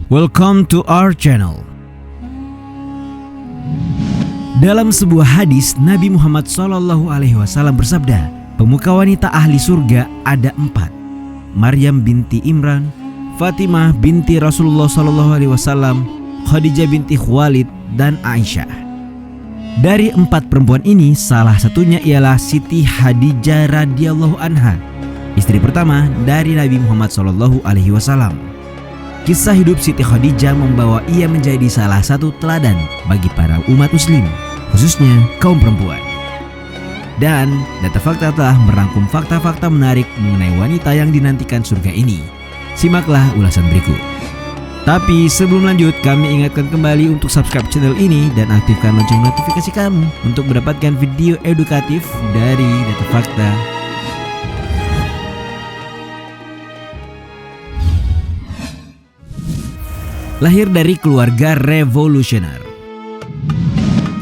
Welcome to our channel. Dalam sebuah hadis, Nabi Muhammad SAW bersabda, pemuka wanita ahli surga ada 4. Maryam binti Imran, Fatimah binti Rasulullah SAW, Khadijah binti Khuwailid, dan Aisyah. Dari 4 perempuan ini, salah satunya ialah Siti Khadijah radhiyallahu anha, istri pertama dari Nabi Muhammad SAW. Kisah hidup Siti Khadijah membawa ia menjadi salah satu teladan bagi para umat muslim, khususnya kaum perempuan. Dan Data Fakta telah merangkum fakta-fakta menarik mengenai wanita yang dinantikan surga ini. Simaklah ulasan berikut. Tapi sebelum lanjut, kami ingatkan kembali untuk subscribe channel ini dan aktifkan lonceng notifikasi kamu untuk mendapatkan video edukatif dari Data Fakta. Lahir dari keluarga revolusioner,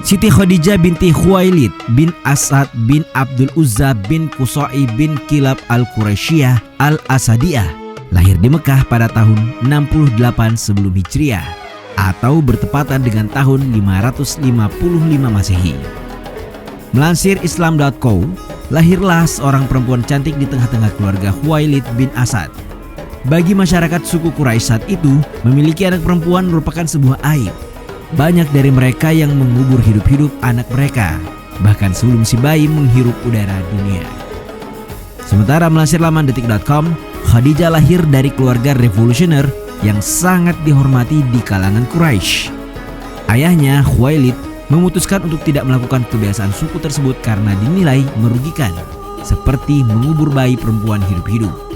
Siti Khadijah binti Khuwailid bin Asad bin Abdul Uzza bin Qusay bin Kilab al-Quraisyah al-Asadiyah lahir di Mekah pada tahun 68 sebelum Hijriah atau bertepatan dengan tahun 555 Masehi. Melansir Islam.co, lahirlah seorang perempuan cantik di tengah-tengah keluarga Khuwailid bin Asad. Bagi masyarakat suku Quraisy saat itu, memiliki anak perempuan merupakan sebuah aib. Banyak dari mereka yang mengubur hidup-hidup anak mereka, bahkan sebelum si bayi menghirup udara dunia. Sementara melansir laman detik.com, Khadijah lahir dari keluarga revolusioner yang sangat dihormati di kalangan Quraisy. Ayahnya, Khuwailid, memutuskan untuk tidak melakukan kebiasaan suku tersebut karena dinilai merugikan, seperti mengubur bayi perempuan hidup-hidup.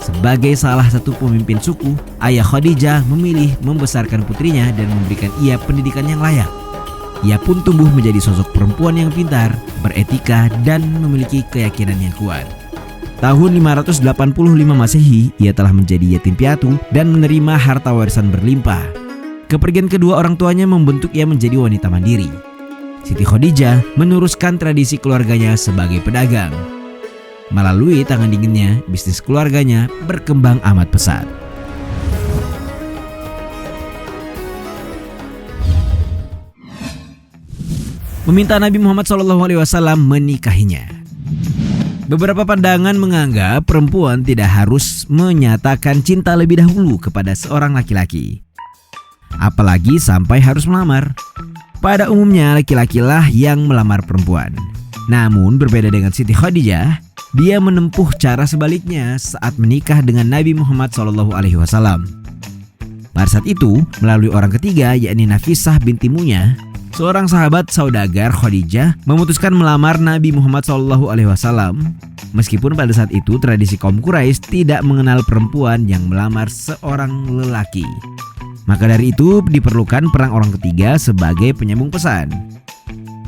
Sebagai salah satu pemimpin suku, ayah Khadijah memilih membesarkan putrinya dan memberikan ia pendidikan yang layak. Ia pun tumbuh menjadi sosok perempuan yang pintar, beretika, dan memiliki keyakinan yang kuat. Tahun 585 Masehi, ia telah menjadi yatim piatu dan menerima harta warisan berlimpah. Kepergian kedua orang tuanya membentuk ia menjadi wanita mandiri. Siti Khadijah meneruskan tradisi keluarganya sebagai pedagang. Melalui tangan dinginnya, bisnis keluarganya berkembang amat pesat. Meminta Nabi Muhammad SAW menikahinya. Beberapa pandangan menganggap perempuan tidak harus menyatakan cinta lebih dahulu kepada seorang laki-laki, apalagi sampai harus melamar. Pada umumnya laki-lakilah yang melamar perempuan. Namun berbeda dengan Siti Khadijah, dia menempuh cara sebaliknya saat menikah dengan Nabi Muhammad SAW. Pada saat itu, melalui orang ketiga yakni Nafisah binti Munya, seorang sahabat saudagar Khadijah memutuskan melamar Nabi Muhammad SAW. Meskipun pada saat itu tradisi kaum Quraisy tidak mengenal perempuan yang melamar seorang lelaki. Maka dari itu diperlukan perang orang ketiga sebagai penyambung pesan.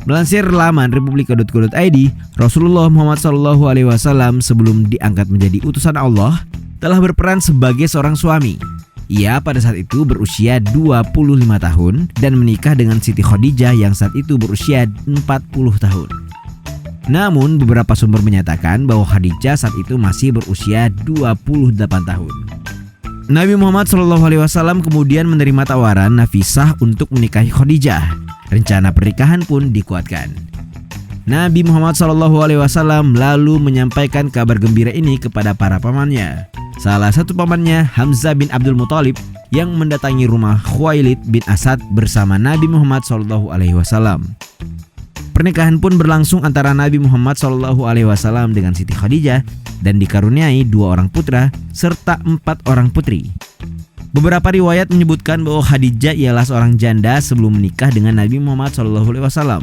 Melansir laman republika.co.id, Rasulullah Muhammad SAW sebelum diangkat menjadi utusan Allah telah berperan sebagai seorang suami. Ia pada saat itu berusia 25 tahun dan menikah dengan Siti Khadijah yang saat itu berusia 40 tahun. Namun beberapa sumber menyatakan bahwa Khadijah saat itu masih berusia 28 tahun. Nabi Muhammad SAW kemudian menerima tawaran Nafisah untuk menikahi Khadijah. Rencana pernikahan pun dikuatkan. Nabi Muhammad SAW lalu menyampaikan kabar gembira ini kepada para pamannya. Salah satu pamannya, Hamzah bin Abdul Muthalib, yang mendatangi rumah Khuwailid bin Asad bersama Nabi Muhammad SAW. Pernikahan pun berlangsung antara Nabi Muhammad SAW dengan Siti Khadijah dan dikaruniai 2 orang putra serta 4 orang putri. Beberapa riwayat menyebutkan bahwa Khadijah ialah seorang janda sebelum menikah dengan Nabi Muhammad SAW.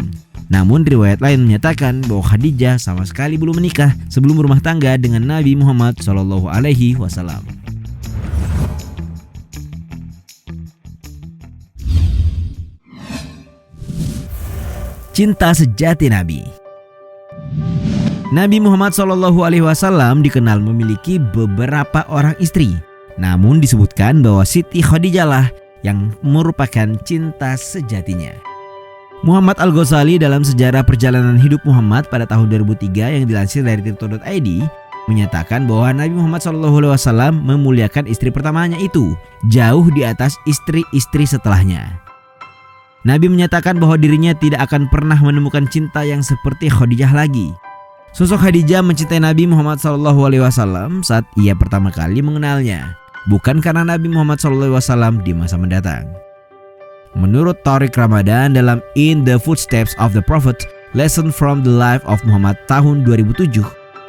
Namun riwayat lain menyatakan bahwa Khadijah sama sekali belum menikah sebelum berumah tangga dengan Nabi Muhammad SAW. Cinta sejati Nabi. Nabi Muhammad SAW dikenal memiliki beberapa orang istri. Namun disebutkan bahwa Siti Khadijah lah yang merupakan cinta sejatinya. Muhammad Al-Ghazali dalam sejarah perjalanan hidup Muhammad pada tahun 2003 yang dilansir dari tirto.id menyatakan bahwa Nabi Muhammad SAW memuliakan istri pertamanya itu jauh di atas istri-istri setelahnya. Nabi menyatakan bahwa dirinya tidak akan pernah menemukan cinta yang seperti Khadijah lagi. Sosok Khadijah mencintai Nabi Muhammad SAW saat ia pertama kali mengenalnya, bukan karena Nabi Muhammad SAW di masa mendatang. Menurut Tariq Ramadan dalam In the Footsteps of the Prophet, Lesson from the Life of Muhammad tahun 2007,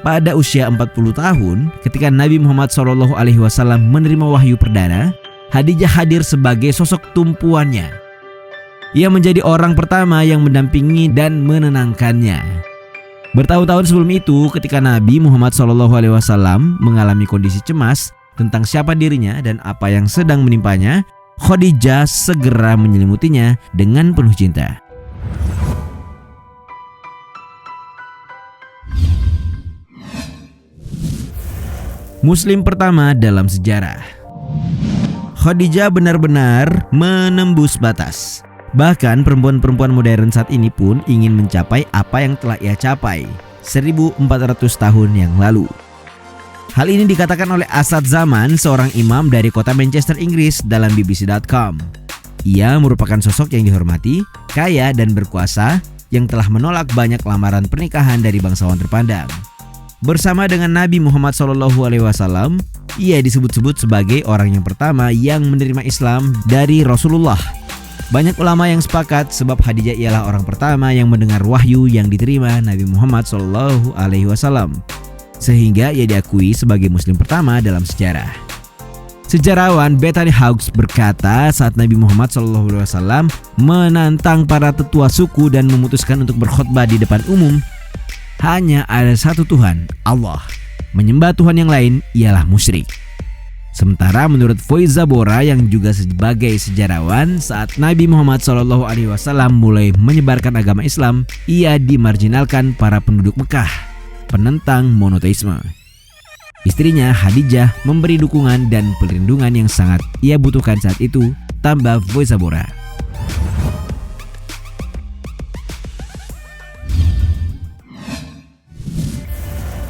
pada usia 40 tahun ketika Nabi Muhammad SAW menerima wahyu perdana, Khadijah hadir sebagai sosok tumpuannya. Ia menjadi orang pertama yang mendampingi dan menenangkannya. Bertahun-tahun sebelum itu, ketika Nabi Muhammad SAW mengalami kondisi cemas tentang siapa dirinya dan apa yang sedang menimpanya, Khadijah segera menyelimutinya dengan penuh cinta. Muslim pertama dalam sejarah. Khadijah benar-benar menembus batas. Bahkan perempuan-perempuan modern saat ini pun ingin mencapai apa yang telah ia capai 1400 tahun yang lalu. Hal ini dikatakan oleh Asad Zaman, seorang imam dari kota Manchester, Inggris dalam BBC.com. Ia merupakan sosok yang dihormati, kaya dan berkuasa yang telah menolak banyak lamaran pernikahan dari bangsawan terpandang. Bersama dengan Nabi Muhammad SAW, ia disebut-sebut sebagai orang yang pertama yang menerima Islam dari Rasulullah. Banyak ulama yang sepakat sebab Khadijah ialah orang pertama yang mendengar wahyu yang diterima Nabi Muhammad SAW. Sehingga ia diakui sebagai muslim pertama dalam sejarah. Sejarawan Bethany Hawkes berkata saat Nabi Muhammad SAW menantang para tetua suku dan memutuskan untuk berkhutbah di depan umum, hanya ada satu Tuhan, Allah. Menyembah Tuhan yang lain ialah musyrik. Sementara menurut Foiza Bora yang juga sebagai sejarawan, saat Nabi Muhammad SAW mulai menyebarkan agama Islam, ia dimarginalkan para penduduk Mekah, penentang monoteisme. Istrinya Khadijah memberi dukungan dan perlindungan yang sangat ia butuhkan saat itu, tambah Foiza Bora.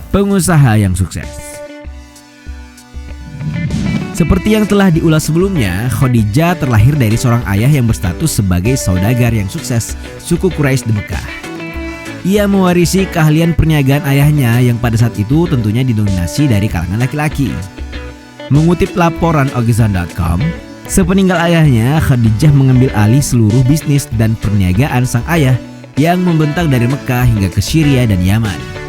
Pengusaha yang sukses. Seperti yang telah diulas sebelumnya, Khadijah terlahir dari seorang ayah yang berstatus sebagai saudagar yang sukses suku Quraisy di Mekah. Ia mewarisi keahlian perniagaan ayahnya yang pada saat itu tentunya didominasi dari kalangan laki-laki. Mengutip laporan Ogizan.com, sepeninggal ayahnya, Khadijah mengambil alih seluruh bisnis dan perniagaan sang ayah yang membentang dari Mekah hingga ke Syria dan Yaman.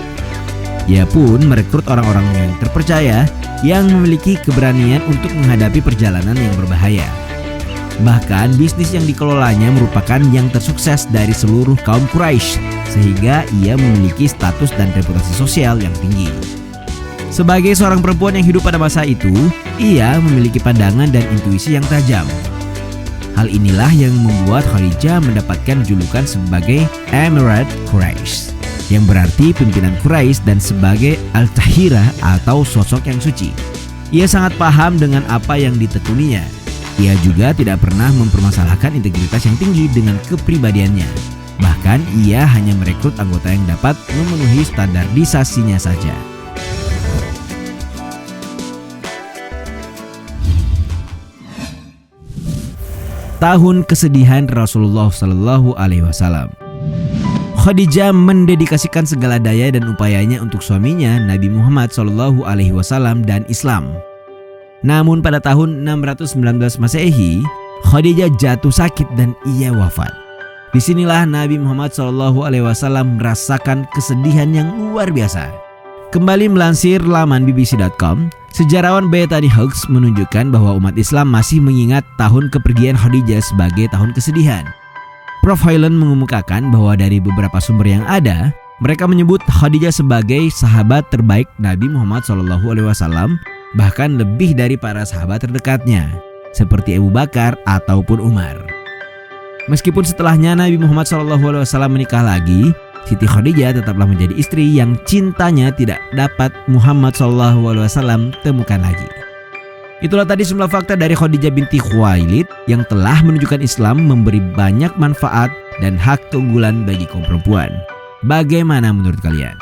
Ia pun merekrut orang-orang yang terpercaya yang memiliki keberanian untuk menghadapi perjalanan yang berbahaya. Bahkan bisnis yang dikelolanya merupakan yang tersukses dari seluruh kaum Quraisy, sehingga ia memiliki status dan reputasi sosial yang tinggi. Sebagai seorang perempuan yang hidup pada masa itu, ia memiliki pandangan dan intuisi yang tajam. Hal inilah yang membuat Khadijah mendapatkan julukan sebagai Emirat Quraisy, yang berarti pimpinan Quraisy, dan sebagai Al-Tahira atau sosok yang suci. Ia sangat paham dengan apa yang ditekuninya. Ia juga tidak pernah mempermasalahkan integritas yang tinggi dengan kepribadiannya. Bahkan ia hanya merekrut anggota yang dapat memenuhi standarisasinya saja. Tahun kesedihan Rasulullah SAW. Khadijah mendedikasikan segala daya dan upayanya untuk suaminya Nabi Muhammad SAW dan Islam. Namun pada tahun 619 Masehi, Khadijah jatuh sakit dan ia wafat. Disinilah Nabi Muhammad SAW merasakan kesedihan yang luar biasa. Kembali melansir laman BBC.com, sejarawan Bethany Hawkes menunjukkan bahwa umat Islam masih mengingat tahun kepergian Khadijah sebagai tahun kesedihan. Prof. Hyland mengemukakan bahwa dari beberapa sumber yang ada, mereka menyebut Khadijah sebagai sahabat terbaik Nabi Muhammad SAW, bahkan lebih dari para sahabat terdekatnya, seperti Abu Bakar ataupun Umar. Meskipun setelahnya Nabi Muhammad SAW menikah lagi, Siti Khadijah tetaplah menjadi istri yang cintanya tidak dapat Muhammad SAW temukan lagi. Itulah tadi sejumlah fakta dari Khadijah binti Khuwailid yang telah menunjukkan Islam memberi banyak manfaat dan hak keunggulan bagi kaum perempuan. Bagaimana menurut kalian?